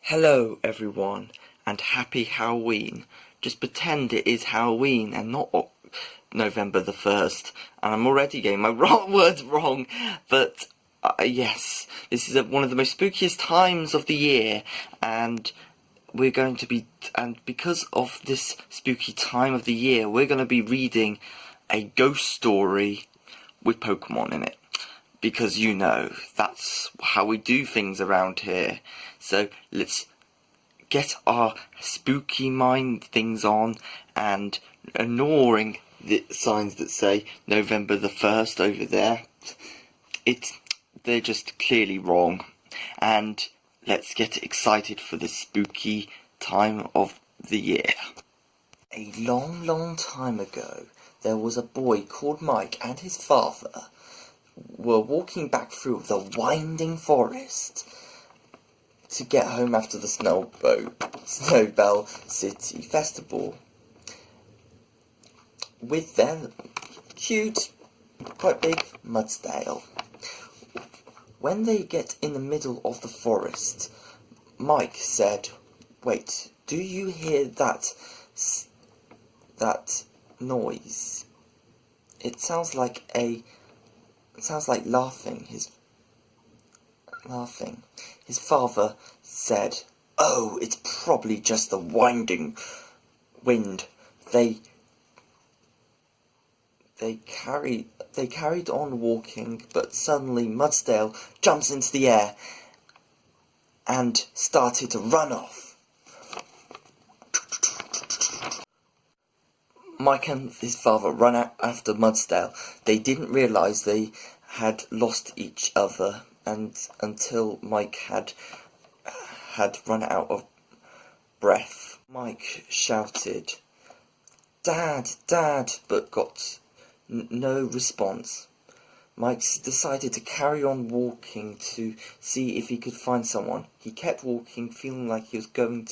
Hello everyone, and happy Halloween. Just pretend it is Halloween and not November the 1st. And I'm already getting my words wrong, but yes, this is one of the most spookiest times of the year, and we're going to be, and because of this spooky time of the year, we're going to be reading a ghost story with Pokémon in it. Because you know, that's how we do things around here. So let's get our spooky mind things on and ignoring the signs that say November the 1st over there. They're just clearly wrong. And let's get excited for the spooky time of the year. A long time ago, there was a boy called Mike and his father were walking back through the winding forest to get home after the Snowbell City Festival with their cute, quite big Mudsdale. When they get in the middle of the forest, Mike said, "Wait, do you hear that noise? It sounds like laughing." His father said, "Oh, it's probably just the winding wind." They carried on walking, but suddenly Mudsdale jumps into the air and started to run off. Mike and his father run out after Mudsdale. They didn't realise they had lost each other until Mike had run out of breath. Mike shouted, "Dad, Dad," but got no response. Mike decided to carry on walking to see if he could find someone. He kept walking, feeling like he's going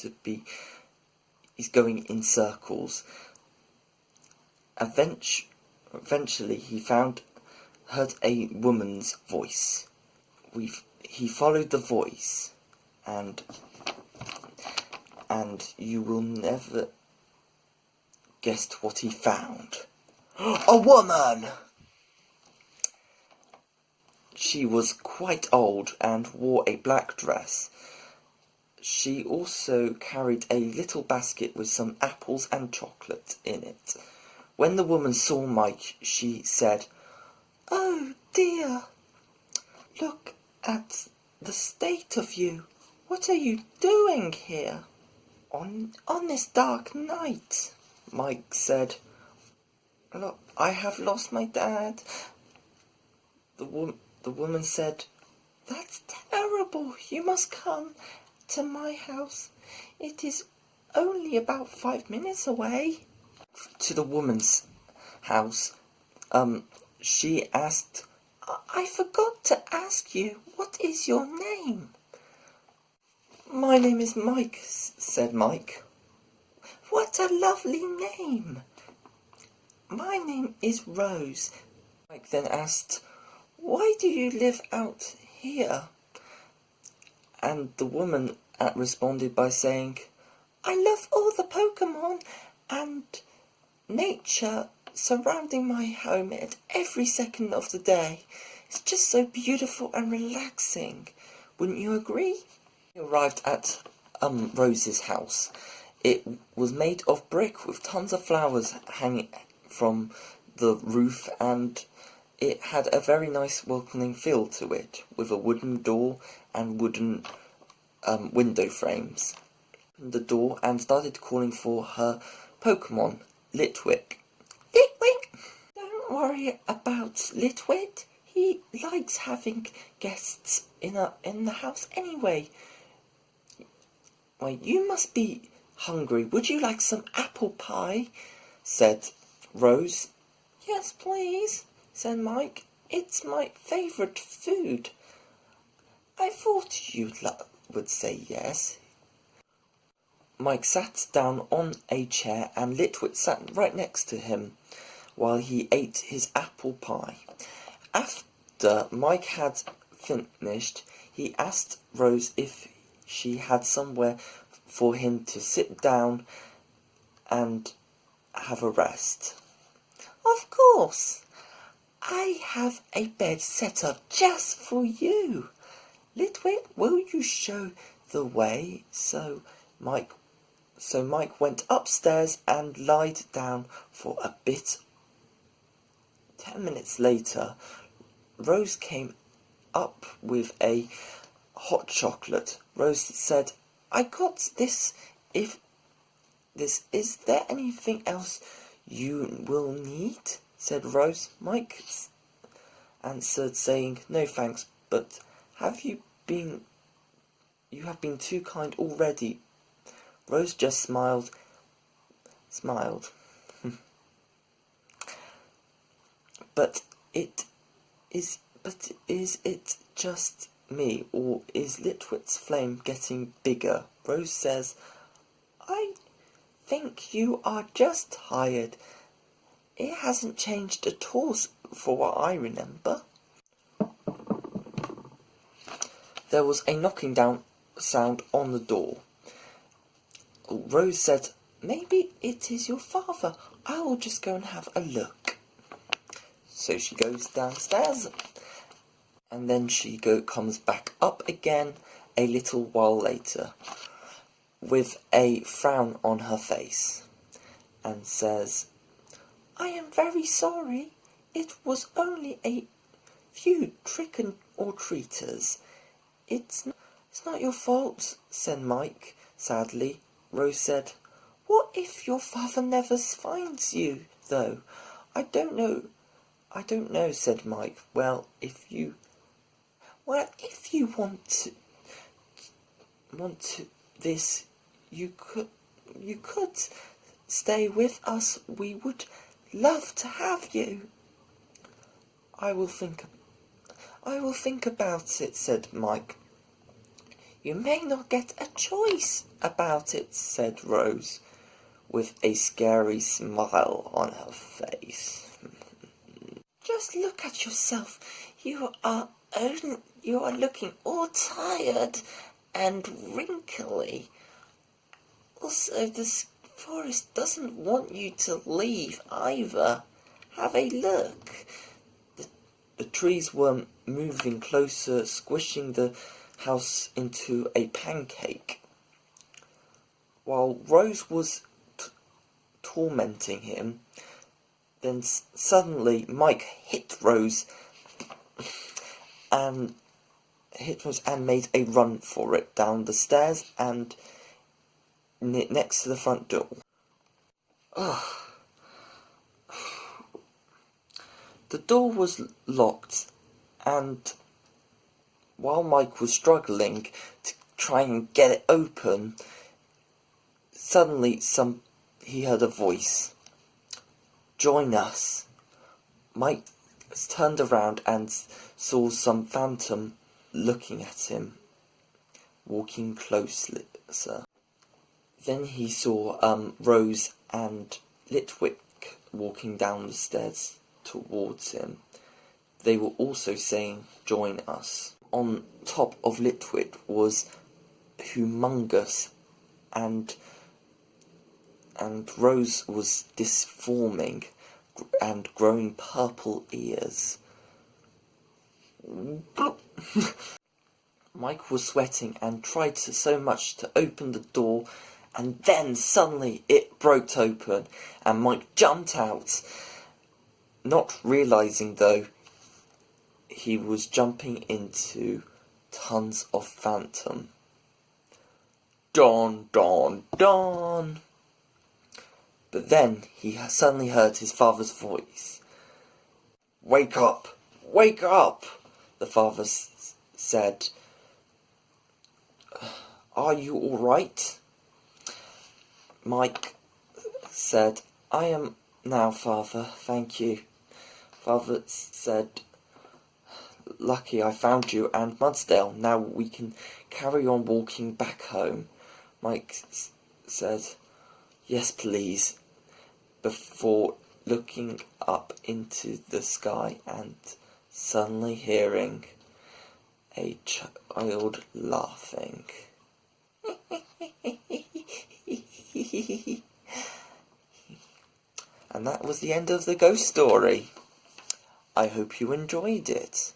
in circles. Eventually he heard a woman's voice. He followed the voice, and you will never guess what he found. A woman! She was quite old and wore a black dress. She also carried a little basket with some apples and chocolate in it. When the woman saw Mike, she said, "Oh dear, look at the state of you. What are you doing here on this dark night?" Mike said, "Look, I have lost my dad." The woman said, "That's terrible. You must come to my house. It is only about 5 minutes away." To the woman's house, she asked, "I forgot to ask you, what is your name?" "My name is Mike," said Mike. "What a lovely name." "My name is Rose." Mike then asked, "Why do you live out here?" And the woman responded by saying, "I love all the Pokémon and nature surrounding my home at every second of the day. It's just so beautiful and relaxing. Wouldn't you agree?" He arrived at Rose's house. It was made of brick with tons of flowers hanging from the roof, and it had a very nice welcoming feel to it, with a wooden door and wooden window frames. She opened the door and started calling for her Pokémon, Litwick. "Litwick! Don't worry about Litwick. He likes having guests in the house anyway. Why, you must be hungry. Would you like some apple pie?" said Rose. "Yes, please," said Mike. "It's my favourite food." "I thought you would say yes." Mike sat down on a chair and Litwick sat right next to him while he ate his apple pie. After Mike had finished, he asked Rose if she had somewhere for him to sit down and have a rest. Of course, I have a bed set up just for you. Litwit, will you show the way? So Mike went upstairs and lied down for a bit. 10 minutes later, Rose came up with a hot chocolate. Rose said, I got this. Is there anything else you will need? Said Rose. Mike answered, saying, no thanks, but you have been too kind already. Rose just smiled. But is it just me, or is Litwit's flame getting bigger? Rose says, I think you are just tired. It hasn't changed at all for what I remember. There was a knocking down sound on the door. Rose said, maybe it is your father. I will just go and have a look. So she goes downstairs, and then she comes back up again a little while later with a frown on her face and says, I am very sorry. It was only a few trick-or-treaters. It's not your fault, said Mike sadly. Rose said, what if your father never finds you, though? I don't know, said Mike. Well, if you want this, you could stay with us. We would love to have you. I will think about it, said Mike. You may not get a choice about it, said Rose, with a scary smile on her face. Just look at yourself. You are looking all tired and wrinkly. Also, the forest doesn't want you to leave either. Have a look. The trees were moving closer, squishing the house into a pancake. While Rose was tormenting him, then suddenly Mike hit Rose and made a run for it down the stairs and next to the front door. The door was locked, and while Mike was struggling to try and get it open, suddenly he heard a voice. Join us. Mike turned around and saw some phantom looking at him, walking closely. Then he saw Rose and Litwick walking down the stairs towards him. They were also saying, join us. On top of Litwick was humongous, and Rose was disforming and growing purple ears. Mike was sweating and tried so much to open the door, and then suddenly it broke open and Mike jumped out, not realising though he was jumping into tons of phantom. Don, don, don. But then he suddenly heard his father's voice. Wake up! Wake up! The father said. Are you all right? Mike said, I am now, Father, thank you. Father said, lucky I found you and Mudsdale. Now we can carry on walking back home. Mike said, yes, please, before looking up into the sky and suddenly hearing a child laughing. And that was the end of the ghost story. I hope you enjoyed it.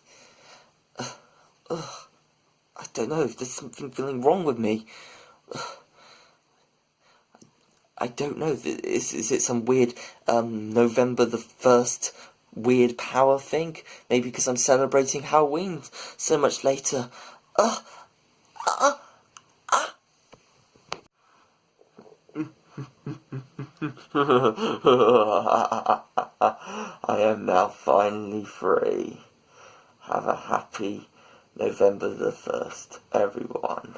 I don't know, there's something feeling wrong with me. I don't know, is it some weird November the 1st weird power thing? Maybe because I'm celebrating Halloween so much later. I am now finally free. Have a happy November the 1st, everyone.